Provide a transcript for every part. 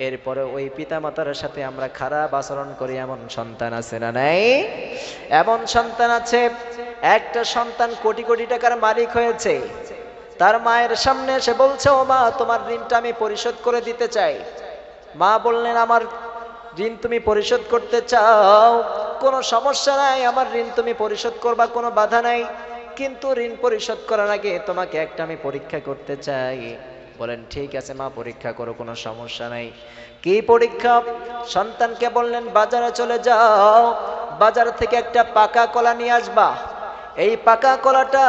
এরপরে ওই পিতামাতার সাথে আমরা খারাপ আচরণ করি, এমন সন্তান আছে না নাই? এমন সন্তান আছে, একটা সন্তান কোটি কোটি টাকার মালিক হয়েছে, তার মায়ের সামনে এসে বলছে, ও মা, তোমার ঋণটা আমি পরিশোধ করে দিতে চাই। মা বললেন, আমার ঋণ তুমি পরিশোধ করতে চাও, কোনো সমস্যা নাই, আমার ঋণ তুমি পরিশোধ করবা, কোনো বাধা নাই, কিন্তু ঋণ পরিশোধ করার আগে তোমাকে একটা আমি পরীক্ষা করতে চাই। বলেন, ঠিক আছে মা, পরীক্ষা করো, কোনো সমস্যা নাই। কি পরীক্ষা? সন্তানকে বললেন, বাজারে চলে যাও, বাজার থেকে একটা পাকা কলা নিয়ে আসবা। এই পাকা কলাটা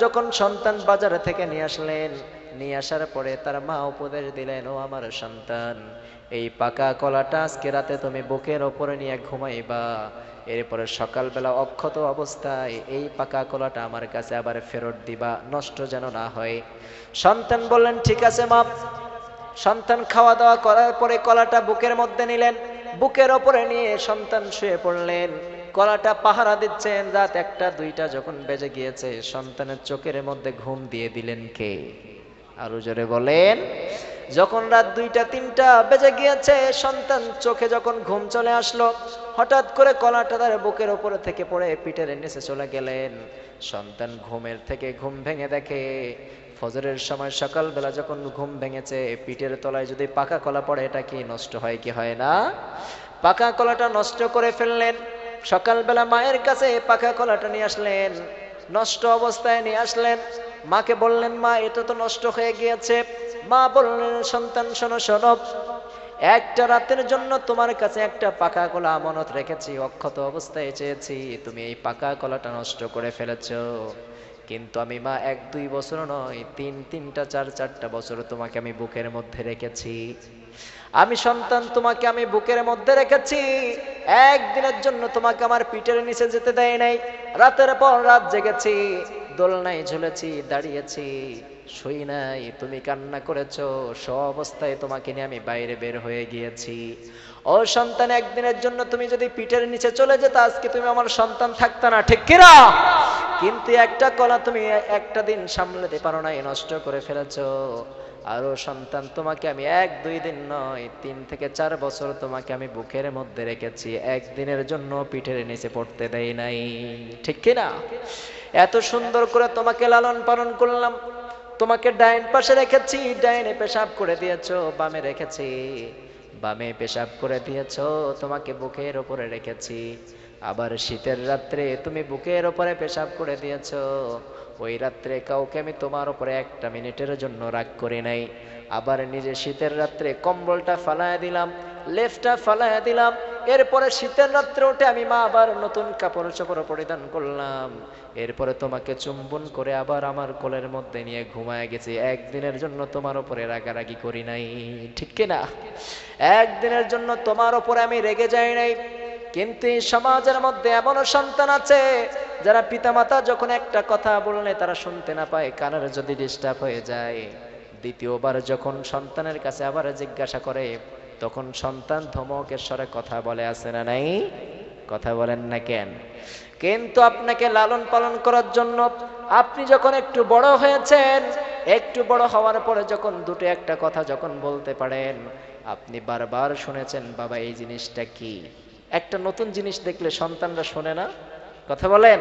যখন সন্তান বাজার থেকে নিয়ে আসলেন, নিয়ে আসার পরে তার মা উপদেশ দিলেন, ও আমার সন্তান, এই পাকা কলাটা আজকে রাতে তুমি বুকের ওপরে নিয়ে ঘুমাইবা, এরপরে সকালবেলা অক্ষত অবস্থায় এই পাকা কলাটা আমার কাছে আবার ফেরত দিবা, নষ্ট যেন না হয়। সন্তান বললেন, ঠিক আছে মা। সন্তান খাওয়া দাওয়া করার পরে কলাটা বুকের মধ্যে নিলেন, বুকের ওপরে নিয়ে সন্তান শুয়ে পড়লেন। কলাটা পাহারা দিচ্ছেন। রাত 1টা 2টা যখন বেজে গিয়েছে, সন্তানের চোখের মধ্যে ঘুম দিয়ে দিলেন কে? আরো জোরে বলেন। যখন রাত 2টা 3টা বেজে গিয়েছে, সন্তান চোখে যখন ঘুম চলে আসলো, হঠাৎ করে কলাটা তার বুকের ওপরে থেকে পড়ে পিঠের নিচে চলে গেলেন। সন্তান ঘুমের থেকে ঘুম ভেঙে দেখে, ফজরের সময় সকালবেলা যখন ঘুম ভেঙেছে, পিঠের তলায় যদি পাকা কলা পড়ে, এটা কি নষ্ট হয় কি হয় না? পাকা কলাটা নষ্ট করে ফেললেন। সকালবেলা মায়ের কাছে পাকা কলাটা নিয়ে আসলেন, নষ্ট অবস্থায় নিয়ে আসলেন। মাকে বললেন, মা, এটা তো নষ্ট হয়ে গিয়েছে। মা বললেন, সন্তান শোনো শোনো, একটা রাতের জন্য তোমার কাছে একটা পাকা কলা আমানত রেখেছি, অক্ষত অবস্থায় চেয়েছি, তুমি এই পাকা কলাটা নষ্ট করে ফেলেছো। কিন্তু আমি মা 1-2 বছর নয়, 3-3টা 4-4টা বছর তোমাকে আমি বুকের মধ্যে রেখেছি। আমি সন্তান, তোমাকে আমি বুকের মধ্যে রেখেছি, একদিনের জন্য তোমাকে আমার পিঠের নিচে যেতে দেয় নাই। রাতের পর রাত জেগেছি, দোলনায় ঝুলেছি, দাঁড়িয়েছি, শুই নাই, তুমি কান্না করেছো, সব অবস্থায় তোমাকে নিয়ে আমি বাইরে বের হয়ে গিয়েছি। ও সন্তান, একদিনের জন্য তুমি যদি পিঠের নিচে চলে যেত, আজকে তুমি আমার সন্তান থাকতা না, ঠিক কিনা? কিন্তু একটা কলা তুমি একটা দিন সামলাতে পারো না, নষ্ট করে ফেলেছো। আরো সন্তান, তোমাকে আমি 1-2 দিন নয়, 3 থেকে 4 বছর তোমাকে আমি বুকের মধ্যে রেখেছি, একদিনের জন্য পিঠের নিচে পড়তে দেই নাই, ঠিক কিনা? এত সুন্দর করে তোমাকে লালন পালন করলাম, তোমাকে ডাইন পাশে রেখেছি, ডাইনে পেশাব করে দিয়েছো, বামে রেখেছি, বামে পেশাব করে দিয়েছো, তোমাকে বুকের ওপরে রেখেছি। আবার শীতের রাত্রে তুমি বুকের ওপরে পেশাব করে দিয়েছো, ওই রাত্রে কাউকে আমি তোমার উপরে 1টা মিনিটের জন্য রাগ করি নাই। আবার নিজে শীতের রাত্রে কম্বলটা ফালায়া দিলাম, লেফটা ফালায়া দিলাম। এরপরে শীতের রাত্রে উঠে আমি মা আবার নতুন কাপড় চোপড় পরিধান করলাম। এরপরে তোমাকে চুম্বন করে আবার আমার কোলের মধ্যে নিয়ে ঘুমায় গেছি, একদিনের জন্য তোমার উপরে রাগারাগি করি নাই, ঠিক কিনা? একদিনের জন্য তোমার উপরে আমি রেগে যাই নাই। কিন্তু এই সমাজের মধ্যে এমনও সন্তান আছে, যারা পিতামাতা যখন একটা কথা বললে তারা শুনতে না পায়, কানের যদি ডিস্টার্ব হয়ে যায়, দ্বিতীয়বার যখন সন্তানের কাছে আবার জিজ্ঞাসা করে, তখন সন্তান ধমকের স্বরে কথা বলে, আছে না নাই? কথা বলেন না কেন? কিন্তু আপনাকে লালন পালন করার জন্য আপনি যখন একটু বড় হয়েছেন, একটু বড় হওয়ার পরে যখন দুটো একটা কথা যখন বলতে পারেন, আপনি বারবার শুনেছেন, বাবা এই জিনিসটা কি? একটা নতুন জিনিস দেখলে সন্তানরা শোনে না? কথা বলেন।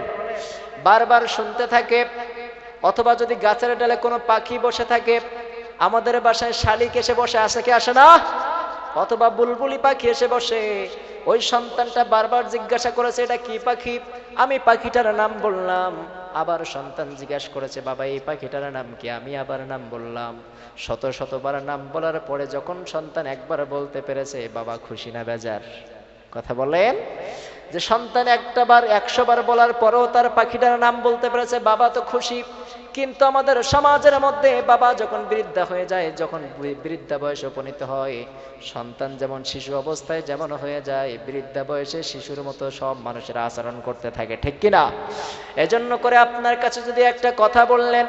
বারবার শুনতে থাকে। অথবা যদি গাছের ডালে কোনো পাখি বসে থাকে, আমাদের বাসায় শালিক এসে বসে, আসে কি আসে না? অথবা বুলবুলি পাখি এসে বসে, ওই সন্তানটা বারবার জিজ্ঞাসা করেছে, এটা কি পাখি? আমি পাখিটার নাম বললাম। আবার সন্তান জিজ্ঞাসা করেছে, বাবা এই পাখিটার নাম কি? আমি আবার নাম বললাম। শতবার নাম বলার পরে যখন সন্তান একবার বলতে পেরেছে, বাবা খুশি না বেজার? কথা বলেন। যে সন্তান 100 বার বলার পরেও তার পাখিটার নাম বলতে পেরেছে, বাবা তো খুশি। কিন্তু আমাদের সমাজের মধ্যে বাবা যখন বৃদ্ধা হয়ে যায়, যখন বৃদ্ধা বয়সে উপনীত হয়, সন্তান যেমন শিশু অবস্থায় যেমন হয়ে যায়, বৃদ্ধা বয়সে শিশুর মতো সব মানুষের আচরণ করতে থাকে, ঠিক কিনা? এজন্য করে আপনার কাছে যদি একটা কথা বললেন,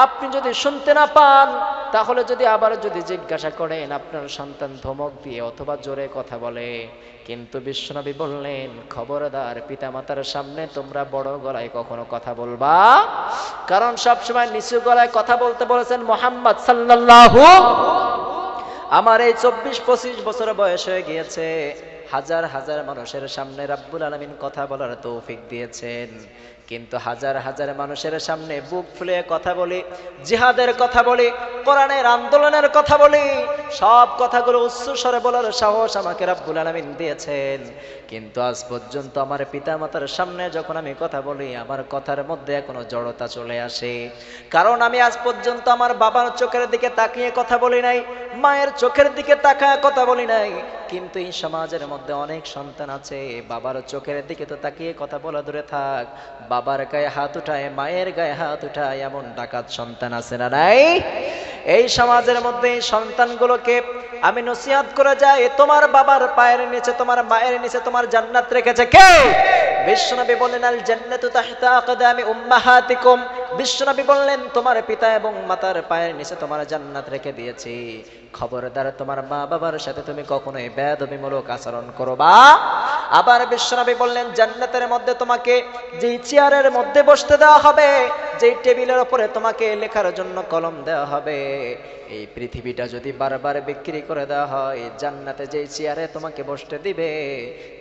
আপনি যদি শুনতে না পান, তাহলে যদি আবার যদি জিজ্ঞাসা করেন, আপনার সন্তান ধমক দিয়ে অথবা জোরে কথা বলে। কিন্তু বিশ্বনবী বললেন, খবরদার, পিতামাতার সামনে তোমরা বড় গলায় কখনো কথা বলবা, কারণ সবসময় নিচু গলায় কথা বলতে বলেছেন মুহাম্মদ সাল্লাল্লাহু। আমার এই 24-25 বছর বয়স হয়ে গিয়েছে, হাজার হাজার মানুষের সামনে রাব্বুল আলামিন কথা বলার তৌফিক দিয়েছেন, কিন্তু হাজার হাজার মানুষের সামনে বুক ফুলে কথা বলি, জিহাদের কথা বলি, কোরআনের আন্দোলনের কথা বলি, সব কথাগুলো উচ্চ স্বরে বলার সাহস আমাকে রাব্বুল আলামিন দিয়েছেন। কিন্তু আজ পর্যন্ত আমার পিতামাতার সামনে যখন আমি কথা বলি, আমার কথার মধ্যে এখনো জড়তা চলে আসে। কারণ আমি আজ পর্যন্ত আমার বাবার চোখের দিকে তাকিয়ে কথা বলি নাই, মায়ের চোখের দিকে তাকায় কথা বলি নাই। কিন্তু এই সমাজের মধ্যে অনেক সন্তান আছে, বাবার চোখের দিকে তো তাকিয়ে কথা বলা দূরে থাক, বাবার গায়ে হাত উঠায়, মায়ের গায়ে হাত উঠায়, এমন ডাকাত সন্তান আছে না নাই? এই সমাজের মধ্যে এই সন্তানগুলোকে আমি নসিহত করে যাই, তোমার বাবার পায়ের নিচে, তোমার মায়ের নিচে তোমার জান্নাত রেখেছে কে? বিশ্বনবী বললেন, আল জান্নাতু তাহতা আকদামি উম্মাহাতিকুম। বিশ্বনবী বললেন, তোমার পিতা এবং মাতার পায়ের নিচে তোমার জান্নাত রেখে দিয়েছি। খবরদার তোমার মা বাবার সাথে তুমি কখনোই বেয়াদবিমূলক আচরণ করবা। আবার বিশ্বনবী বললেন, জান্নাতের মধ্যে তোমাকে যেই চেয়ারের মধ্যে বসতে দেওয়া হবে, যেই টেবিলের উপরে তোমাকে লেখার জন্য কলম দেওয়া হবে, এই পৃথিবীটা যদি বারবার বিক্রি করে দেওয়া হয়, জান্নাতে যেই চেয়ারে তোমাকে বসতে দিবে,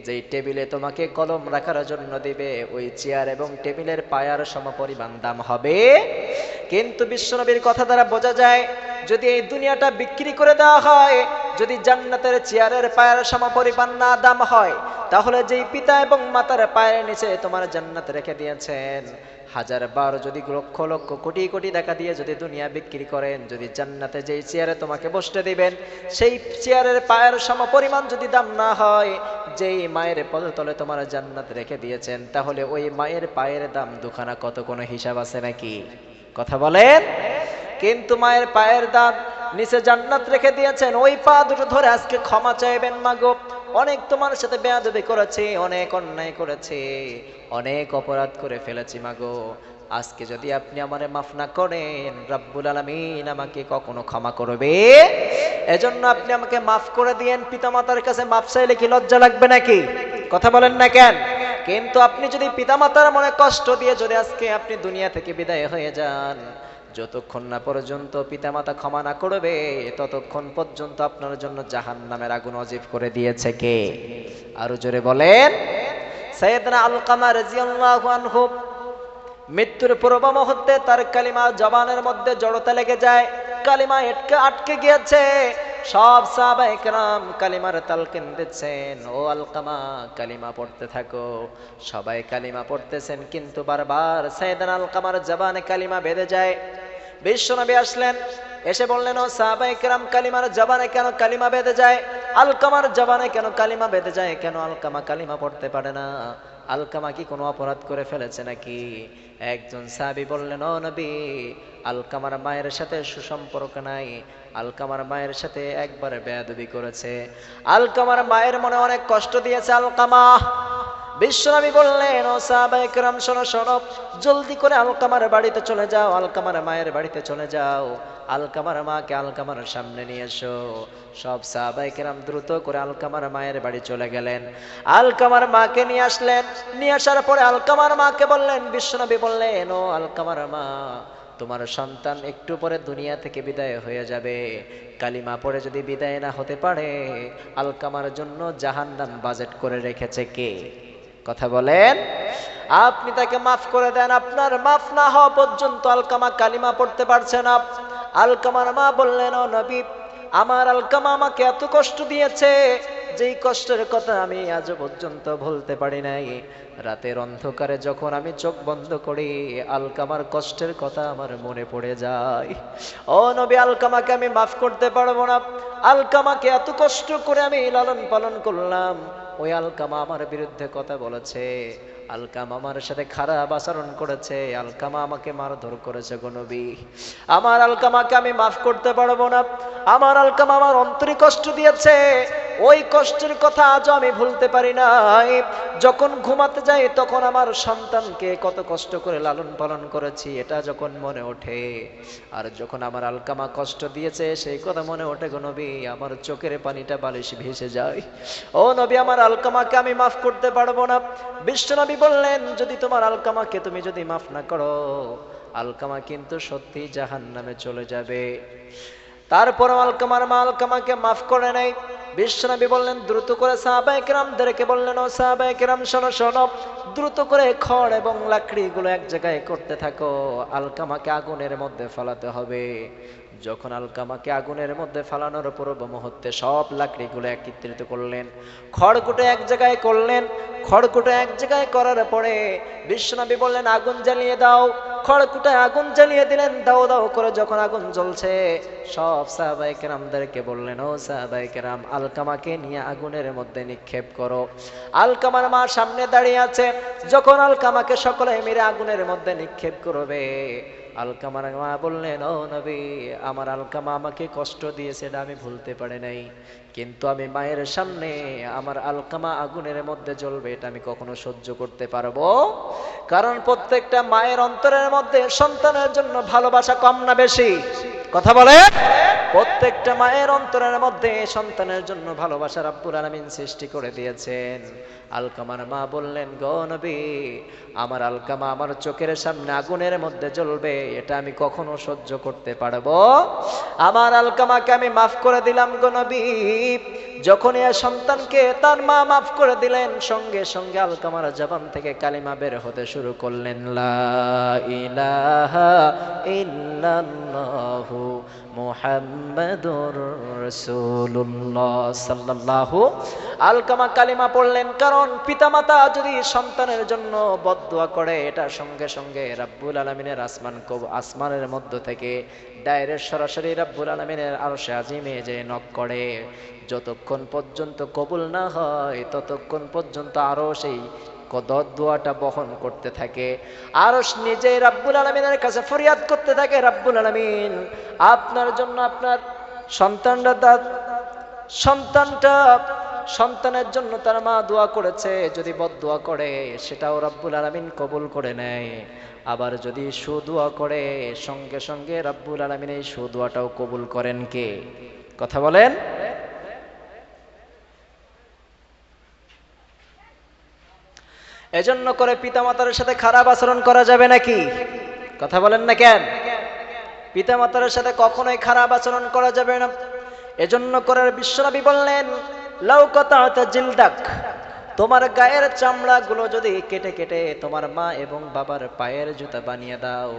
যেই টেবিলে তোমাকে কলম রাখার জন্য দিবে, ওই চেয়ার এবং টেবিলের পায়ার সমপরিমাণ দাম হবে। কিন্তু বিশ্বনবীর কথা দ্বারা বোঝা যায়, যদি এই দুনিয়াটা বিক্রি করে দেওয়া হয়, যদি জান্নাতের চেয়ারের পায়ের সমপরিমাণ না দাম হয়, তাহলে যেই পিতা এবং মাতার পায়ের নিচে তোমার জান্নাত রেখে দিয়েছেন, হাজার বার যদি লক্ষ লক্ষ কোটি কোটি টাকা দিয়ে যদি দুনিয়া বিক্রি করেন, যদি জান্নাতে যেই চেয়ারে তোমাকে বসতে দিবেন, সেই চেয়ারের পায়ের সমপরিমাণ যদি দাম না হয়, যেই মায়ের পদতলে তোমার জান্নাত রেখে দিয়েছেন, তাহলে ওই মায়ের পায়ের দাম দুখানা কত কোনো হিসাব আছে নাকি? কথা বলেন। কিন্তু মায়ের পায়ের দাম নিচে জান্নাত রেখে দিয়েছেন, ওই পা দুটো ধরে আজকে ক্ষমা চাইবেন, মাগো অনেক তোমার সাথে বেয়াদবি করেছি, অনেক অন্যায় করেছি, অনেক অপরাধ করে ফেলেছি, মাগো আজকে যদি আপনি আমারে মাফ না করেন, রাব্বুল আলামিন আমাকে কখনো ক্ষমা করবে? এজন্য আপনি আমাকে মাফ করে দিয়েন। পিতামাতার কাছে মাফ চাইলে কি লজ্জা লাগবে নাকি? কথা বলেন না কেন? কিন্তু আপনি যদি পিতামাতার মনে কষ্ট দিয়ে যদি আজকে আপনি দুনিয়া থেকে বিদায় হয়ে যান, যতক্ষণ না পর্যন্ত পিতামাতা ক্ষমা না করবে, ততক্ষণ পর্যন্ত আপনার জন্য জাহান্নামের আগুন ওয়াজিব করে দিয়েছে কে? আরো জোরে বলেন। সাইয়েদনা আলকামা রাদিয়াল্লাহু আনহু মৃত্যুর পূর্ব মুহূর্তে তার কালিমা জবানের মধ্যে জড়তা লেগে যায়, কালিমা আটকে গিয়েছে। সব সাহাবায়ে কেরাম কালিমার তালকিন দিচ্ছেন, ও আলকামা কালিমা পড়তে থাকো। সবাই কালিমা পড়তেছেন, কিন্তু বারবার সাইয়েদনা আলকামার জবানে কালিমা বেঁধে যায়। বিশ্বনবী আসলেন, এসে বললেন, ও সাহাবায়ে কেরাম কালিমার জবানে কেন কালিমা বেঁধে যায়? আলকামার জবানে কেন কালিমা বেঁধে যায়? কেন আলকামা কালিমা পড়তে পারে না? আলকামা কি কোনো অপরাধ করে ফেলেছে নাকি? একজন সাহাবী বললেন, ও নবী, আলকামার মায়ের সাথে সুসম্পর্ক নাই, আলকামার মায়ের সাথে একবার বেয়াদবি করেছে, আলকামার মায়ের মনে অনেক কষ্ট দিয়েছে আলকামা। বিশ্বনবী বললেন, ও সাহাবায়ে কেরাম শোনো শোনো, জলদি করে আলকামার বাড়িতে চলে যাও, আলকামার মায়ের বাড়িতে চলে যাও, আলকামার মাকে আলকামার সামনে নিয়ে এসো। সব সাহাবায়ে কেরাম দ্রুত করে আলকামার মায়ের বাড়ি চলে গেলেন, আলকামার মাকে নিয়ে আসলেন। নিয়ে আসার পরে আলকামার মাকে বললেন, বিশ্বনবী বললেন, ও আলকামার মা, তোমার সন্তান একটু পরে দুনিয়া থেকে বিদায় হয়ে যাবে, কালিমা পড়ে যদি বিদায় না হতে পারে, আলকামার জন্য জাহান্নাম বাজেট করে রেখেছে কে? কথা বলেন। আপনি তাকে মাফ করে দেন, আপনার মাফ না হওয়া পর্যন্ত আলকামা কালিমা পড়তে পারছে না। আলকামার মা বললেন, ও নবী, আমার আলকামা আমাকে এত কষ্ট দিয়েছে, যেই কষ্টের কথা আমি আজ পর্যন্ত ভুলতে পারি নাই। রাতের অন্ধকারে যখন আমি চোখ বন্ধ করি, আলকামার কষ্টের কথা আমার মনে পড়ে যায়। ও নবী, আলকামাকে আমি মাফ করতে পারবো না। আলকামাকে এত কষ্ট করে আমি লালন পালন করলাম, ওই আলকামা আমার বিরুদ্ধে কথা বলেছে, আলকামা আমার সাথে খারাপ আচরণ করেছে, আলকামা আমাকে মারধর করেছে গো নবী। আমার আলকামাকে আমি মাফ করতে পারবো না। আমার আলকামা আমার অন্তরে কষ্ট দিয়েছে, ওই কষ্টের কথা আজও আমি ভুলতে পারি নাই। যখন ঘুমাতে যাই তখন আমার সন্তানকে কত কষ্ট করে লালন পালন করেছি, এটা যখন মনে ওঠে, আর যখন আমার আলকামা কষ্ট দিয়েছে সেই কথা মনে ওঠে গো নবী, আমার চোখের পানিটা বালিশ ভেসে যায়। ও নবী, আমার আলকামাকে আমি মাফ করতে পারবো না। বিশ্বনবী বললেন, যদি তোমার আলকামাকে তুমি যদি মাফ না করো, আলকামা কিন্তু সত্যি জাহান্নামে চলে যাবে। তারপর আলকামার মা আলকামাকে মাফ করে নাই। বিশ্বনবী বললেন দ্রুত করে সাহাবায়ে কেরামদেরকে বললেন, ও সাহাবায়ে কেরাম শোনো শোনো, দ্রুত করে খড় এবং লাকড়িগুলো এক জায়গায় করতে থাকো, আলকামাকে আগুনের মধ্যে ফেলাতে হবে। যখন আলকামাকে আগুনের মধ্যে ফালানোর পূর্ব মুহূর্তে সব লাকড়িগুলো একত্রিত করলেন, খড়কুটো এক জায়গায় করলেন। খড়কুটো এক জায়গায় করার পরে বিশ্বনবী বললেন আগুন জ্বালিয়ে দাও। খড়কুটায় আগুন জ্বালিয়ে দিলেন, দাও দাও করে। যখন আগুন জ্বলছে, সব সাহাবায়ে কেরামদেরকে বললেন, ও সাহাবায়ে কেরাম, আলকামাকে নিয়ে আগুনের মধ্যে নিক্ষেপ করো। আলকামার মা সামনে দাঁড়িয়ে আছে। যখন আলকামাকে সকলে মিলে আগুনের মধ্যে নিক্ষেপ করবে, আলকামার মা বললেন, ও নবী, আমার আলকামা আমাকে কষ্ট দিয়েছে, এটা আমি ভুলতে পারি নাই, কিন্তু আমি মায়ের সামনে আমার আলকামা আগুনের মধ্যে জ্বলবে এটা আমি কখনো সহ্য করতে পারবো? কারণ প্রত্যেকটা মায়ের অন্তরের মধ্যে সন্তানের জন্য ভালোবাসা কম না বেশি? কথা বলে। প্রত্যেকটা মায়ের অন্তরের মধ্যে সন্তানের জন্য ভালোবাসা রাব্বুল আলামিন সৃষ্টি করে দিয়েছেন। আলকামার মা বললেন, গো নবী, আমার আলকামা আমার চোখের সামনে আগুনের মধ্যে জ্বলবে এটা আমি কখনো সহ্য করতে পারবো? আমার আলকামাকে আমি মাফ করে দিলাম গো নবী। যখন এই সন্তানকে তার মা মাফ করে দিলেন, সঙ্গে সঙ্গে আলকামার জবান থেকে কালিমা বের হতে শুরু করলেন, লা ইলাহা ইল্লাল্লাহু মুহাম্মাদুর রাসূলুল্লাহ সাল্লাল্লাহু। আলকামা কালিমা পড়লেন, কারণ পিতামাতা যদি সন্তানের জন্য বদদুয়া করে, এটা সঙ্গে সঙ্গে রাব্বুল আলামিনের আসমানের মধ্য থেকে ডাইরেক্ট সরাসরি রাব্বুল আলামিনের আরশে আজিমে যে নক করে। যতক্ষণ পর্যন্ত কবুল না হয় ততক্ষণ পর্যন্ত আরো সেই দোয়াটা বহন করতে থাকে। আরশ নিজেই রাব্বুল আলামিনের কাছে ফরিয়াদ করতে থাকে, রাব্বুল আলামিন, আপনার জন্য আপনার সন্তানের জন্য তার মা দোয়া করেছে, যদি বদদুয়া করে সেটাও রাব্বুল আলামিন কবুল করে নেয়। আবার যদি সুদুয়া করে, সঙ্গে সঙ্গে রাব্বুল আলামিন এই সুদুয়াটাও কবুল করেন কে? কথা বলেন। এজন্য করে পিতামাতার সাথে খারাপ আচরণ করা যাবে নাকি? কথা বলেন না কেন? পিতামাতার সাথে কখনোই খারাপ আচরণ করা যাবে না। এজন্য করে বিশ্বনবী বললেন, লাউ কাতা'তা জিলদাক, তোমার গায়ের চামড়াগুলো যদি কেটে কেটে তোমার মা এবং বাবার পায়ের জুতা বানিয়ে দাও,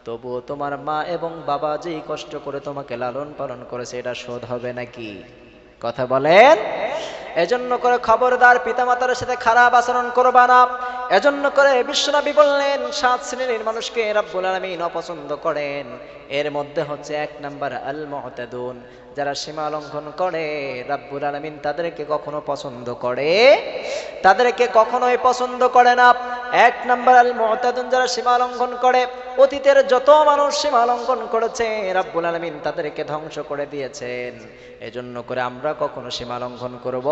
তবুও তোমার মা এবং বাবা যেই কষ্ট করে তোমাকে লালন পালন করেছে এটা শোধ হবে নাকি? কথা বলেন। এজন্য করে খবরদার পিতামাতার সাথে খারাপ আচরণ করবা না। এজন্য করে বিশ্বনবী বললেন 7 শ্রেণীর মানুষকে রাব্বুল আলামিন অপছন্দ করেন। এর মধ্যে হচ্ছে 1 নাম্বার আল মুতাদুন, যারা সীমা লঙ্ঘন করে রাব্বুল আলামিন তাদেরকে কখনো পছন্দ করে, তাদেরকে কখনোই পছন্দ করে না। 1 নাম্বার আল মুতাদুন, যারা সীমা লঙ্ঘন করে। অতীতের যত মানুষ সীমা লঙ্ঘন করেছে রাব্বুল আলামিন তাদেরকে ধ্বংস করে দিয়েছেন। এজন্য করে আমরা কখনো সীমা লঙ্ঘন করব?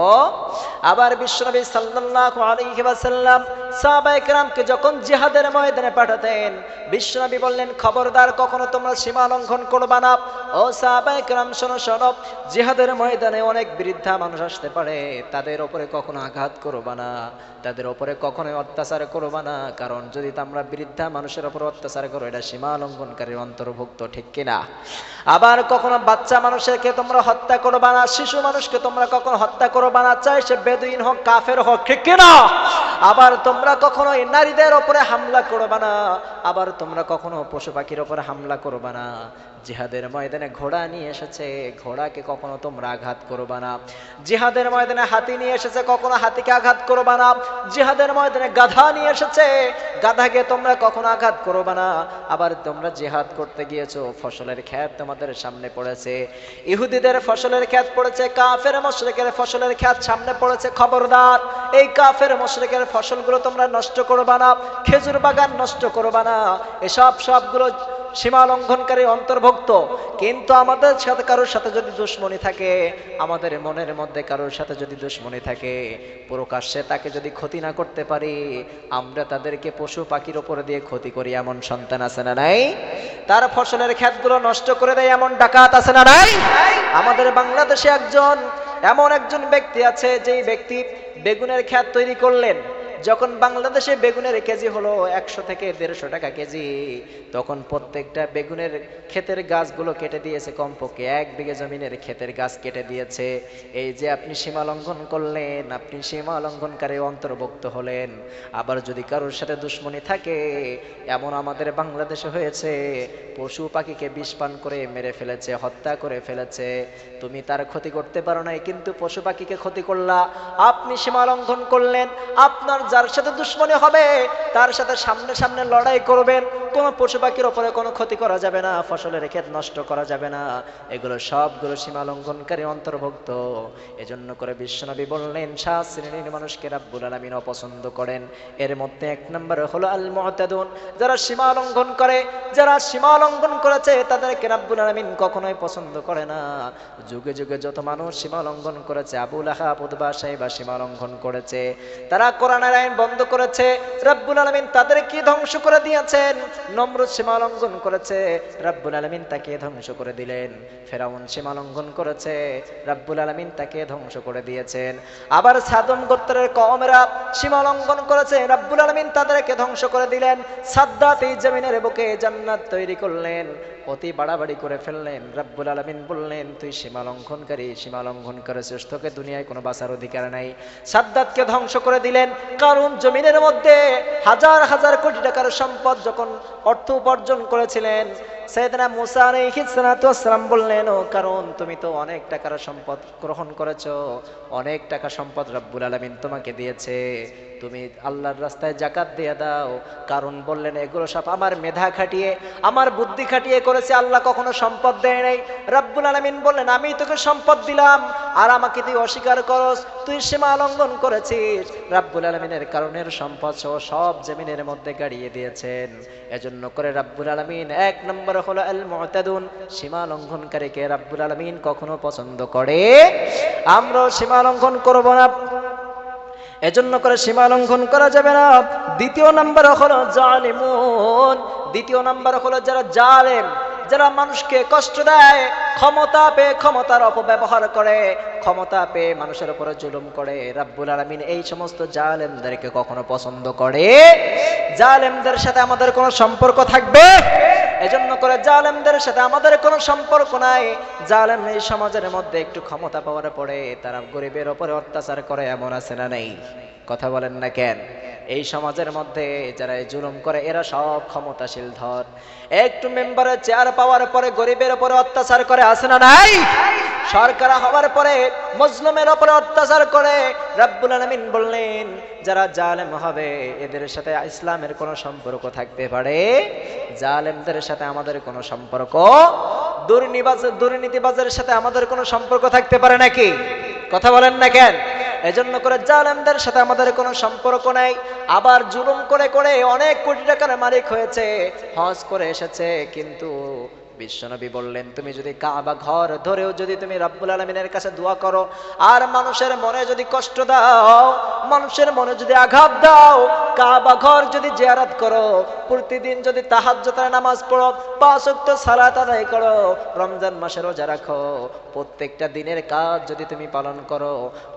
আবার বিশ্বনবী সাল্লাল্লাহু আলাইহি ওয়াসাল্লাম সাহাবায়ে কেরামকে যখন জিহাদের ময়দানে পাঠাতেন, বিশ্বনবী বললেন, খবরদার কখনো তোমরা সীমা লঙ্ঘন করবা না। ও সাহাবায়ে কেরাম শোনো শোনো, জিহাদের ময়দানে অনেক বৃদ্ধা মানুষ আসতে পারে, তাদের উপরে কখনো আঘাত করবা না, তাদের উপরে কখনোই অত্যাচার করবা না। কারণ যদি তোমরা বৃদ্ধা মানুষের উপর অত্যাচার করো, এটা সীমা লঙ্ঘনকারীর অন্তর্ভুক্ত, ঠিক কিনা? আবার কখনো বাচ্চা মানুষকে তোমরা হত্যা করবা না, শিশু মানুষকে তোমরা কখনো হত্যা করবা না, চাই সে বেদুইন হোক কাফের হোক, ঠিক কিনা? আবার তোমরা কখনো নারীদের উপরে হামলা করবা না, আবার তোমরা কখনো পশু পাখির উপরে হামলা করবা না। জিহাদের ময়দানে ঘোড়া নিয়ে এসেছে, ঘোড়াকে কখনো তোমরা আঘাত করবা না। জিহাদের ময়দানে হাতি নিয়ে এসেছে, কখনো হাতিকে আঘাত করবা না। জিহাদের ময়দানে গাধা নিয়ে এসেছে, গাধাকে তোমরা কখনো আঘাত করবা না। আবার তোমরা জিহাদ করতে গিয়েছো, ফসলের ক্ষেত তোমাদের সামনে পড়েছে, ইহুদিদের ফসলের ক্ষেত পড়েছে, কাফের মুশরিকের ফসলের ক্ষেত সামনে পড়েছে, খবরদার এই কাফের মুশরিকের ফসলগুলো তোমরা নষ্ট করবা না, খেজুর বাগান নষ্ট করবা না। এসব সবগুলো সীমা লঙ্ঘনকারী অন্তর্ভুক্ত। কিন্তু আমাদের সাথে কারোর সাথে যদি দুশ্মনী থাকে, আমাদের মনের মধ্যে কারোর সাথে যদি দুশ্মনী থাকে, প্রকাশ্যে তাকে যদি ক্ষতি না করতে পারি, আমরা তাদেরকে পশু পাখির উপরে দিয়ে ক্ষতি করি, এমন সন্তান আছে না নাই? তার ফসলের ক্ষেতগুলো নষ্ট করে দেয় এমন ডাকাত আছে না নাই? আমাদের বাংলাদেশে এমন একজন ব্যক্তি আছে, যেই ব্যক্তি বেগুনের ক্ষেত তৈরি করলেন, যখন বাংলাদেশে বেগুনের কেজি হলো 100 থেকে 150 টাকা কেজি, তখন প্রত্যেকটা বেগুনের ক্ষেতের গাছগুলো কেটে দিয়েছে, কমপক্ষে 1 বিঘা জমিনের ক্ষেতের গাছ কেটে দিয়েছে। এই যে আপনি সীমা লঙ্ঘন করলেন, আপনি সীমা লঙ্ঘনকারী অন্তর্ভুক্ত হলেন। আবার যদি কারোর সাথে দুশ্মনী থাকে, এমন আমাদের বাংলাদেশে হয়েছে, পশু পাখিকে বিষ পান করে মেরে ফেলেছে, হত্যা করে ফেলেছে। তুমি তার ক্ষতি করতে পারো নাই, কিন্তু পশু পাখিকে ক্ষতি করলা, আপনি সীমা লঙ্ঘন করলেন। আপনার যার সাথে দুশ্মনী হবে তার সাথে সামনে সামনে লড়াই করবেন, কোনো পশু পাখির ওপরে কোনো ক্ষতি করা যাবে না, ফসলের ক্ষেত নষ্ট করা যাবে না। এগুলো সবগুলো সীমা লঙ্ঘনকারী অন্তর্ভুক্ত। এজন্য করে বিশ্বনবী বললেন 7 শ্রেণীর মানুষকে রাব্বুল আলামিন অপছন্দ করেন। এর মধ্যে 1 নম্বরে হলো আল মুতাদুন, যারা সীমা লঙ্ঘন করে, যারা সীমা লঙ্ঘন করেছে তাদেরকে রাব্বুল আলামিন কখনোই পছন্দ করে না। যুগে যুগে যত মানুষ সীমা লঙ্ঘন করেছে, আবু লাহাব, উতবা, সাইবা সীমা লঙ্ঘন করেছে, তারা কোরআনের আইন বন্ধ করেছে, রাব্বুল আলামিন তাদেরকে ধ্বংস করে দিয়েছেন। নমরুদ সীমা লঙ্ঘন করেছে, রাব্বুল আলামিন তাকে ধ্বংস করে দিলেন। ফেরাউন সীমা লঙ্ঘন করেছে, রাব্বুল আলামিন তাকে ধ্বংস করে দিয়েছেন। আবার সাদম গোত্রের কওমেরা সীমা লঙ্ঘন করেছে, রাব্বুল আলামিন তাদেরকে ধ্বংস করে দিলেন। সাদ্দাত এই জমিনের বুকে জান্নাত তৈরি করলেন, অতি বাড়াবাড়ি করে ফেললেন। রাব্বুল আলামিন বললেন তুই সীমা লঙ্ঘনকারী, সীমা লঙ্ঘন করেছিস, তোকে দুনিয়ায় কোনো বাঁচার অধিকার নাই। সাদ্দাতকে ধ্বংস করে দিলেন। কারণ জমিনের মধ্যে হাজার হাজার কোটি টাকার সম্পদ যখন অর্থ উপার্জন করেছিলেন, সাইয়েদনা মুসা আলাইহিস সালাতু ওয়াস সালাম বললেন, ও কারণ তুমি তো অনেক টাকার সম্পদ গ্রহণ করেছো, অনেক টাকা সম্পদ রাব্বুল আলামিন তোমাকে দিয়েছে, তুমি আল্লাহর রাস্তায় যাকাত দিয়ে দাও। কারণ বললেন এগুলো সব আমার মেধা খাটিয়ে, আমার বুদ্ধি খাটিয়ে করেছে, আল্লাহ কখনো সম্পদ দেয় নাই। রাব্বুল আলামিন বললেন আমি তোকে সম্পদ দিলাম আর আমাকে তুই অস্বীকার করস, তুই সীমা লঙ্ঘন করেছিস। রাব্বুল আলামিনের কারণের সম্পদ সহ সব জমিনের মধ্যে গাড়িয়ে দিয়েছেন। এজন্য করে রাব্বুল আলামিন 1 নম্বর হলো আল মুতাদুন, সীমা লঙ্ঘনকারীকে রাব্বুল আলামিন কখনো পছন্দ করে। আমরা সীমা লঙ্ঘন করব না, এজন্য করে সীমা লঙ্ঘন করা যাবে না। 2 নম্বর হলো জালিমুন, 2 নম্বর হলো যারা জালেম, যারা মানুষকে কষ্ট দেয়, ক্ষমতা পেয়ে ক্ষমতার অপব্যবহার করে, ক্ষমতা পেয়ে মানুষের উপরে জুলুম করে। রাব্বুল আলামিন এই সমস্ত জালেমদেরকে কখনো পছন্দ করে। জালেমদের সাথে আমাদের কোনো সম্পর্ক থাকবে? এজন্য করে জালেমদের সাথে আমাদের কোনো সম্পর্ক নাই। জালেম এই সমাজের মধ্যে একটু ক্ষমতা পাওয়ার পরে তারা গরিবের উপরে অত্যাচার করে, এমন আছে না নাই? কথা বলেন না কেন? এই সমাজের মধ্যে যারা জুলুম করে এরা সব ক্ষমতাশীল ধর। একটু মেম্বারের চেয়ার পাওয়ার পরে গরিবের উপরে অত্যাচার করে, আছে না নাই? সরকার হওয়ার পরে মজলুমের উপরে অত্যাচার করে। রাব্বুল আলামিন বললেন যারা জালেম হবে এদের সাথে ইসলামের কোনো সম্পর্ক থাকতে পারে? জালেমদের সাথে আমাদের কোনো সম্পর্ক, দুর্নীতিবাজের সাথে আমাদের কোনো সম্পর্ক থাকতে পারে নাকি? কথা বলেন না কেন? এজন্য করে জালেমদের সাথে আমাদের কোনো সম্পর্ক নাই। আবার জুলুম করে করে অনেক কোটি টাকার মালিক হয়েছে, হজ করে এসেছে, কিন্তু বিশ্বনবী বললেন তুমি যদি কাবা ঘর ধরেও যদি তুমি রাব্বুল আলামিনের কাছে দোয়া করো আর মানুষের মনে যদি কষ্ট দাও, মানুষের মনে যদি আঘাত দাও, কাবা ঘর যদি জিয়ারত করো, প্রতিদিন যদি তাহাজ্জুদের নামাজ পড়ো, 5 ওয়াক্ত সালাত আদায় করো, রমজান মাসে রোজা রাখো, প্রত্যেকটা দিনের কাজ যদি তুমি পালন করো,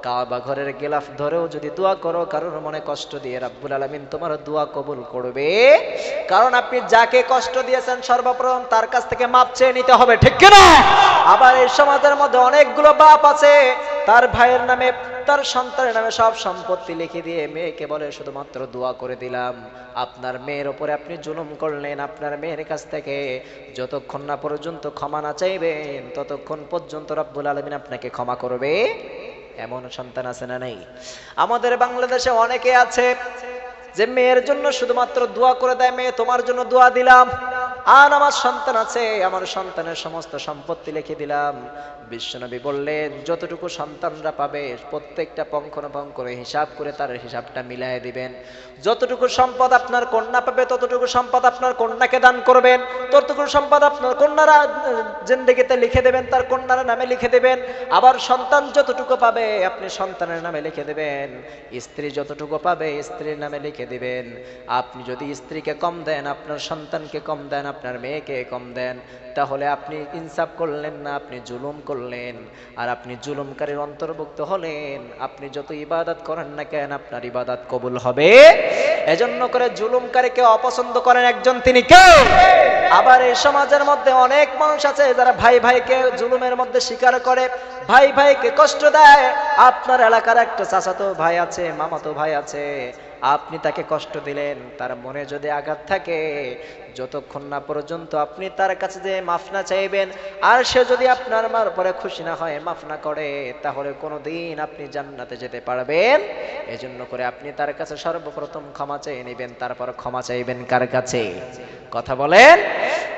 কাবা ঘরের গিলাফ ধরেও যদি দোয়া করো, কারোর মনে কষ্ট দিয়ে রাব্বুল আলামিন তোমার দোয়া কবুল করবে। কারণ আপনি যাকে কষ্ট দিয়েছেন সর্বপ্রথম তার কাছ থেকে মাপ চেয়ে নিতে হবে, ঠিক কিনা? আবার এই সমাজের মধ্যে অনেকগুলো বাপ আছে, তার ভাইয়ের নামে, তার সন্তানের নামে সব সম্পত্তি লিখে দিয়ে মেয়েকে বলে শুধুমাত্র দোয়া করে দিলাম। আপনার মেয়ের উপরে আপনি জুলুম করলেন, আপনার মেয়ের কাছ থেকে যতক্ষণ না পর্যন্ত ক্ষমা না চাইবেন ততক্ষণ পর্যন্ত রাব্বুল আলামিন আপনাকে ক্ষমা করবে। এমন সন্তান আছে না নাই? আমাদের বাংলাদেশে অনেকে আছে যে মেয়ের জন্য শুধুমাত্র দোয়া করে দেয়, মেয়ে তোমার জন্য দোয়া দিলাম, আর আমার সন্তান আছে, আমার সন্তানের সমস্ত সম্পত্তি লিখে দিলাম। বিশ্বনবী বললেন যতটুকু সন্তানরা পাবে প্রত্যেকটা পঙ্খানুপঙ্খ করে হিসাব করে তার হিসাবটা মিলাই দিবেন। যতটুকু সম্পদ আপনার কন্যা পাবে ততটুকু সম্পদ আপনার কন্যাকে দান করবেন, ততটুকু সম্পদ আপনার কন্যারা জিন্দেগিতে লিখে দেবেন, তার কন্যার নামে লিখে দেবেন। আবার সন্তান যতটুকু পাবে আপনি সন্তানের নামে লিখে দেবেন, স্ত্রী যতটুকু পাবে স্ত্রীর নামে লিখে দিবেন। আপনি যদি স্ত্রীকে কম দেন আপনার সন্তানকে কম দেন, আপনার মেয়েকে কম দেন, তাহলে আপনি ইনসাফ করলেন না, আপনি জুলুম করলেন। আর আপনি জুলুমকারীর অন্তর্ভুক্ত হলেন। আপনি যত ইবাদত করেন না কেন, আপনার ইবাদত কবুল হবে। এজন্য করে জুলুমকারীকে অপছন্দ করেন একজন, তিনি কে? আবার এই সমাজের মধ্যে অনেক মানুষ আছে যারা ভাই ভাইকে জুলুমের মধ্যে স্বীকার করে, ভাই ভাইকে কষ্ট দেয়। আপনার এলাকার একটা চাচাতো ভাই আছে, মামাতো ভাই আছে, আপনি তাকে কষ্ট দিলেন, তার মনে যদি আঘাত থাকে, যতক্ষণ না পর্যন্ত আপনি তার কাছে যে মাফ না চাইবেন, আর সে যদি আপনার পরে খুশি না হয়, মাফ না করে, তাহলে কোনোদিন আপনি জান্নাতে যেতে পারবেন। এজন্য করে আপনি তার কাছে সর্বপ্রথম ক্ষমা চেয়ে নেবেন, তারপর ক্ষমা চাইবেন কার কাছে? কথা বলেন।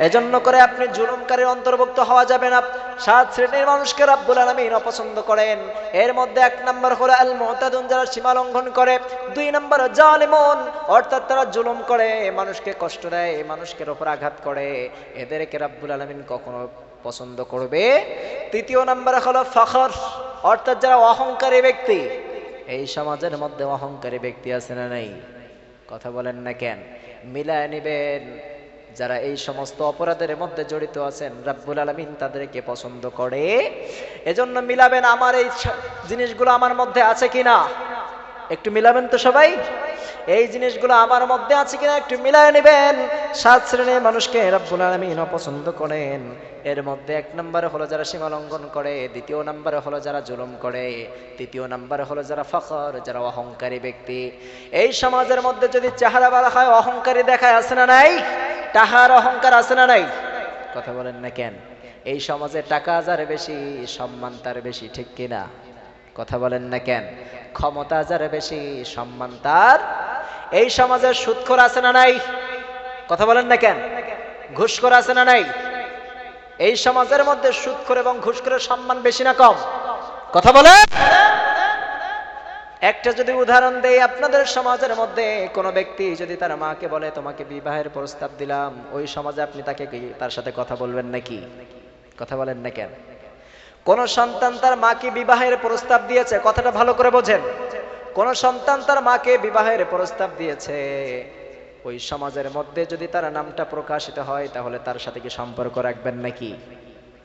এজন্য করে আপনি জুলুমকারীর অন্তর্ভুক্ত হওয়া যাবে না। 7 শ্রেণীর মানুষকে রব্বুল আলামিন অপছন্দ করেন। এর মধ্যে 1 নম্বর হলো আল মুতাদুন, যারা সীমা লঙ্ঘন করে। 2 নম্বর জালিমুন, অর্থাৎ তারা জুলুম করে, মানুষকে কষ্ট দেয়, মানুষের উপর আঘাত করে, এদেরকে রব্বুল আলামিন কখনো পছন্দ করবে। 3 নম্বর হলো ফখর, অর্থাৎ যারা অহংকারী ব্যক্তি। এই সমাজের মধ্যে অহংকারী ব্যক্তি আছে না নাই? কথা বলেন না কেন? মিলায় নিবেন। যারা এই সমস্ত অপরাধের মধ্যে জড়িত আছেন, রব্বুল আলামিন তাদেরকে পছন্দ করে। এজন্য মিলাবেন, আমার এই জিনিসগুলো আমার মধ্যে আছে কিনা একটু মিলাবেন তো সবাই। এই জিনিসগুলো আমার মধ্যে আছে কিনা একটু মিলায় নেবেন। 7 শ্রেণীর মানুষকে রব্বুল আলামিন অপছন্দ করেন। এর মধ্যে 1 নম্বরে হলো যারা সীমা লঙ্ঘন করে, 2 নম্বরে হলো যারা জুলুম করে, 3 নম্বরে হলো যারা ফখর, যারা অহংকারী ব্যক্তি। এই সমাজের মধ্যে যদি চেহারা বলা হয়, অহংকারী দেখায়, আছে না নাই? টাকার অহংকার আছে না নাই? কথা বলেন না কেন? এই সমাজে টাকা যার বেশি, সম্মান তার বেশি, ঠিক কিনা? কথা বলেন না কেন? ক্ষমতা যার বেশি, সম্মান তার। এই সমাজে সুদখোর আছে না নাই? কথা বলেন না কেন? ঘুষখোর আছে না নাই? এই সমাজের মধ্যে সুদখোর এবং ঘুষখোরের সম্মান বেশি না কম? কথা বলেন। একটা যদি উদাহরণ দেই, আপনাদের সমাজের মধ্যে কোনো ব্যক্তি যদি তার মাকে বলে, তোমাকে বিবাহের প্রস্তাব দিলাম, ওই সমাজে আপনি তাকে কি তার সাথে কথা বলবেন নাকি? কথা বলেন না কেন? কোন সন্তান তার মাকে বিবাহের প্রস্তাব দিয়েছে, কথাটা ভালো করে বোঝেন। কোন সন্তান তার মাকে বিবাহের প্রস্তাব দিয়েছে, ওই সমাজের মধ্যে যদি তার নামটা প্রকাশিত হয়, তাহলে তার সাথে কি সম্পর্ক রাখবেন নাকি?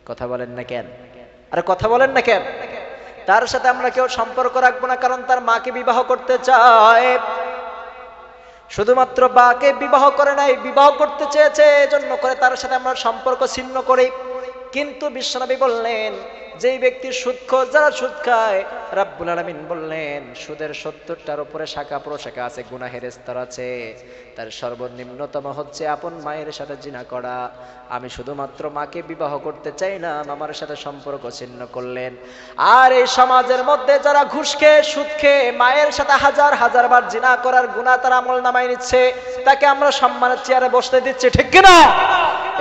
কথা বলেন না কেন? আরে কথা বলেন না কেন? তার সাথে আমরা কেউ সম্পর্ক রাখবো না, কারণ তার মাকে বিবাহ করতে চায়। শুধুমাত্র মাকে বিবাহ করে নাই, বিবাহ করতে চেয়েছে, এজন্য করে তার সাথে আমরা সম্পর্ক ছিন্ন করি। কিন্তু বিশ্বনবী বললেন, যেই ব্যক্তি সুদখোর, যারা সুদ খায়, রব্বুল আলামিন বললেন সুদের 70টার উপরে শাখা প্রশাখা আছে, গুনাহের স্তর আছে, তার সর্বনিম্নতম হচ্ছে আপন মায়ের সাথে জিনা করা। আমি শুধুমাত্র মাকে বিবাহ করতে চাইলাম, আমার সাথে সম্পর্ক ছিন্ন করলেন। আর এই সমাজের মধ্যে যারা ঘুষ খেয়ে, সুদ খেয়ে, মায়ের সাথে হাজার হাজার বার জিনা করার গুনাহ তার আমল নামায় নিচ্ছে, তাকে আমরা সম্মানের চেয়ারে বসতে দিচ্ছি, ঠিক কিনা?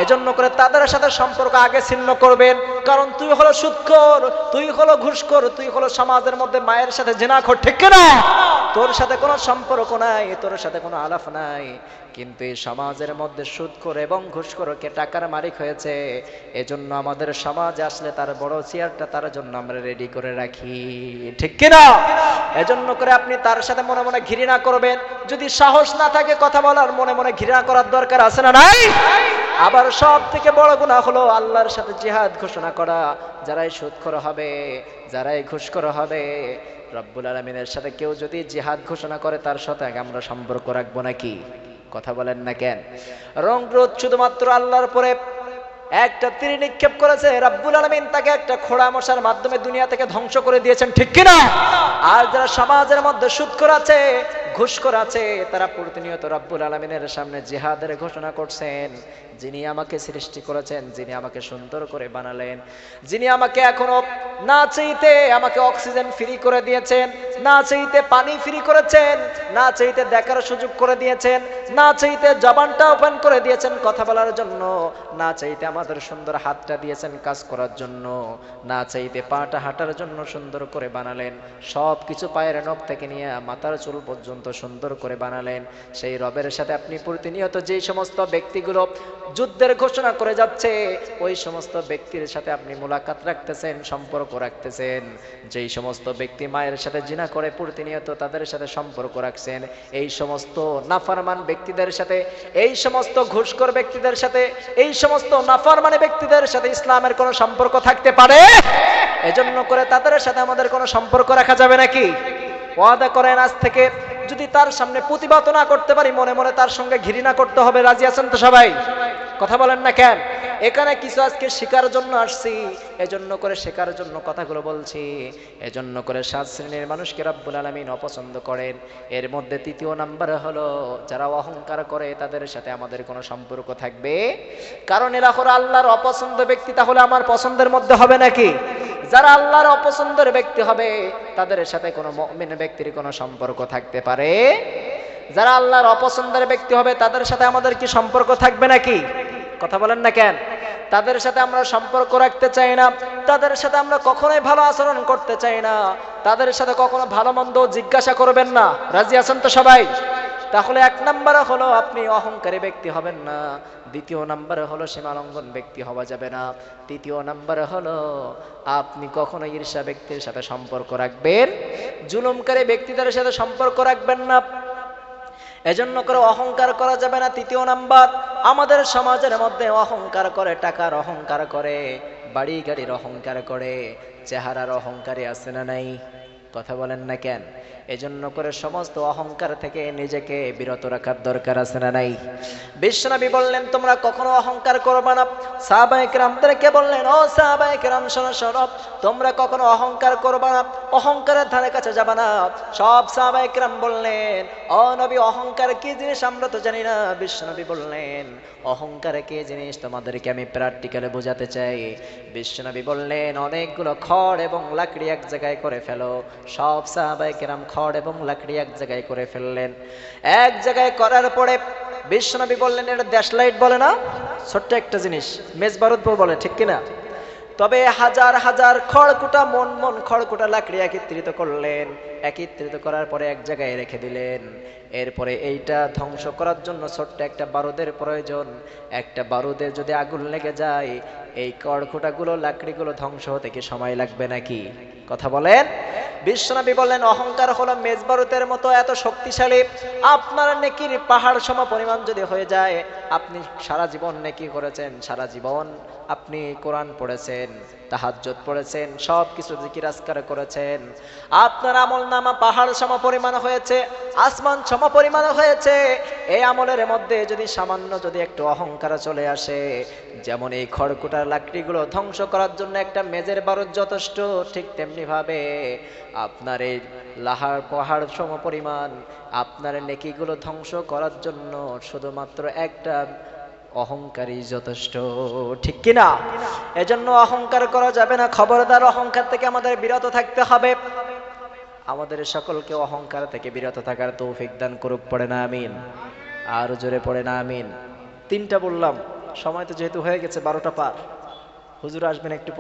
এজন্য করে তাদের সাথে সম্পর্ক আগে ছিন্ন করবেন, কারণ তুই হলো সুদখোর, তুই হলো ঘুষখোর, তুই হলো সমাজের মধ্যে মায়ের সাথে জিনাখোর, ঠিক কিনা? তোর সাথে কোনো সম্পর্ক নাই, তোর সাথে কোনো আলাপ নাই। কিন্তু এই সমাজের মধ্যে সুদখোর এবং ঘুষখোরকে টাকার মালিক হয়েছে, এজন্য আমাদের সমাজে আসলে তার বড় চেয়ারটা তার জন্য আমরা রেডি করে রাখি, ঠিক কিনা? এজন্য করে আপনি তার সাথে মনে মনে ঘৃণা করবেন। যদি সাহস না থাকে কথা বলার, মনে মনে ঘৃণা করার দরকার আছে না নাই? আবার সব থেকে বড় গুনাহ হলো আল্লাহর সাথে জিহাদ ঘোষণা করা। যারাই সুদখোর হবে, যারাই ঘুষখোর হবে, রব্বুল আলামিনের সাথে কেউ যদি জিহাদ ঘোষণা করে, তার সাথে আমরা সম্পর্ক রাখবো নাকি? কথা বলেন না কেন? রং রোদ শুধুমাত্র আল্লাহর পরে একটা তীর নিক্ষেপ করেছে, রব্বুল আলামিন তাকে একটা খোড়া মশার মাধ্যমে দুনিয়া থেকে ধ্বংস করে দিয়েছেন, ঠিক কিনা? আর যারা সমাজের মধ্যে সুদখোর আছে, ঘুষখোর আছে, তারা প্রতিনিয়ত রব্বুল আলামিনের সামনে জিহাদের ঘোষণা করছেন। যিনি আমাকে সৃষ্টি করেছেন, যিনি আমাকে সুন্দর করে বানালেন, যিনি আমাকে এখনো না চাইতে আমাকে অক্সিজেন ফ্রি করে দিয়েছেন, না চাইতে পানি ফ্রি করেছেন, না চাইতে দেখার সুযোগ করে দিয়েছেন, না চাইতে জবানটা ওপেন করে দিয়েছেন কথা বলার জন্য, না চাইতে আমাদের সুন্দর হাতটা দিয়েছেন কাজ করার জন্য, না চাইতে পাটা হাঁটার জন্য সুন্দর করে বানালেন, সব কিছু পায়ের নখ থেকে নিয়ে মাথার চুল পর্যন্ত সুন্দর করে বানালেন। সেই রবের সাথে আপনি প্রতিনিয়ত যেই সমস্ত ব্যক্তিগুলো যুদ্ধের ঘোষণা করে যাচ্ছে, ওই সমস্ত ব্যক্তির সাথে আপনি মুলাকাত রাখতেছেন, সম্পর্ক রাখতেছেন। যেই সমস্ত ব্যক্তি মায়ের সাথে জিনা করে প্রতিনিয়ত তাদের সাথে সম্পর্ক রাখছেন, এই সমস্ত নাফরমান ব্যক্তিদের সাথে, এই সমস্ত ঘুষখোর ব্যক্তিদের সাথে, এই সমস্ত নাফরমানি ব্যক্তিদের সাথে ইসলামের কোনো সম্পর্ক থাকতে পারে? এজন্য করে তাদের সাথে আমাদের কোনো সম্পর্ক রাখা যাবে নাকি? ওয়াদা করেন আজ থেকে যদি তার সামনে প্রতিবাদ না করতে পারি, মনে মনে তার সঙ্গে ঘৃণা করতে হবে। রাজি আছেন তো সবাই? কথা বলেন না কেন? এখানে কিছু আজকে শেখার জন্য আসছি, এজন্য করে শেখার জন্য কথাগুলো বলছি। এজন্য করে 7 শ্রেণীর মানুষকে রব্বুল আলামিন অপছন্দ করেন। এর মধ্যে 3য় নাম্বার হলো যারা অহংকার করে তাদের সাথে আমাদের কোনো সম্পর্ক থাকবে? কারণ এরা হলো আল্লাহর অপছন্দ ব্যক্তি, তাহলে আমার পছন্দের মধ্যে হবে নাকি? যারা আল্লাহর অপছন্দের ব্যক্তি হবে তাদের সাথে কোনো মুমিন ব্যক্তির কোনো সম্পর্ক থাকতে পারে? যারা আল্লাহর অপছন্দের ব্যক্তি হবে তাদের সাথে আমাদের কি সম্পর্ক থাকবে নাকি? কথা বলেন না কেন? তাদের সাথে আমরা সম্পর্ক রাখতে চাই না, তাদের সাথে আমরা কখনোই ভালো আচরণ করতে চাই না, তাদের সাথে কখনো ভালো মন্দ জিজ্ঞাসা করবেন না। রাজি আছেন তো সবাই? তাহলে 1 নম্বরে হলো আপনি অহংকারী ব্যক্তি হবেন না, 2য় নম্বরে হলো সীমালঙ্ঘন ব্যক্তি হওয়া যাবে না, 3য় নম্বরে হলো আপনি কখনো ঈর্ষা ব্যক্তির সাথে সম্পর্ক রাখবেন, জুলুমকারী ব্যক্তিদের সাথে সম্পর্ক রাখবেন না। এজন্য করে অহংকার করা যাবে না। 3য় নাম্বার, আমাদের সমাজের মধ্যে অহংকার করে, টাকার অহংকার করে, বাড়ি গাড়ির অহংকার করে, চেহারার অহংকারী আছে না নাই? কথা বলেন না কেন? এজন্য করে সমস্ত অহংকার থেকে নিজেকে বিরত রাখার দরকার আছে না নাই? বিশ্বনবী বললেন তোমরা কখনো অহংকার করবে না। সাহাবায়ে কেরামদেরকে বললেন ও সাহাবায়ে কেরাম শোনো শোনো, তোমরা কখনো অহংকার করবে না, অহংকারের ধারে কাছে যাবে না। সব সাহাবায়ে কেরাম বললেন ও নবী অহংকার কি জিনিস আমরা তো জানি না। বিশ্বনবী বললেন অহংকার কি জিনিস তোমাদেরকে আমি প্র্যাকটিক্যালি বোঝাতে চাই। বিশ্বনবী বললেন অনেকগুলো খড় এবং লাকড়ি এক জায়গায় করে ফেলো। সব সাহাবায়ে কেরাম খড় এবং লাকড়ি এক জায়গায় করে ফেললেন। এক জায়গায় করার পরে বিশ্বনবী বললেন এটা দেশলাইট বলে না, ছোট্ট একটা জিনিস, মেজবারুদ বলে, ঠিক কিনা? তবে হাজার হাজার খড়কুটা মন মন খড়কুটা লাকড়ি একত্রিত করলেন, একত্রিত করার পরে এক জায়গায় রেখে দিলেন। এরপরে এইটা ধ্বংস করার জন্য ছোট্ট একটা বারুদের প্রয়োজন। একটা বারুদে যদি আগুন লেগে যায় এই খড়কুটাগুলো লাকড়িগুলো ধ্বংস হতে কি সময় লাগবে নাকি? কথা বলেন। বিশ্বনবী বললেন অহংকার হলো মেজবারুদের মতো এত শক্তিশালী, আপনার নেকির পাহাড় সম পরিমাণ যদি হয়ে যায়, আপনি সারা জীবন নেকি করেছেন, সারা জীবন আপনি কোরআন পড়েছেন, তাহাজ্জুদ পড়েছেন, সব কিছু জিকির আজকার করেছেন, আপনার আমল নামা পাহাড় সম পরিমাণ হয়েছে, আসমান সম পরিমাণ হয়েছে। এই আমলের মধ্যে যদি সামান্য যদি একটু অহংকার চলে আসে, যেমন এই খড়কুটার লাকড়িগুলো ধ্বংস করার জন্য একটা মেজের বারুদ যথেষ্ট, ঠিক তেমনি ভাবে আপনার এই লাহার পাহাড় সম পরিমাণ আপনার নেকিগুলো ধ্বংস করার জন্য শুধুমাত্র একটা অহংকারই যথেষ্ট, ঠিক কিনা? এজন্য অহংকার করা যাবে না। খবরদার, অহংকার থেকে আমাদের বিরত থাকতে হবে। আমাদের সকলকে অহংকার থেকে বিরত থাকার তৌফিক দান করুক। পড়ে না আমিন। আর জোরে পড়ে না আমিন। 3টা বললাম, সময় তো যেহেতু হয়ে গেছে 12টা পার, হুজুর আসবেন একটু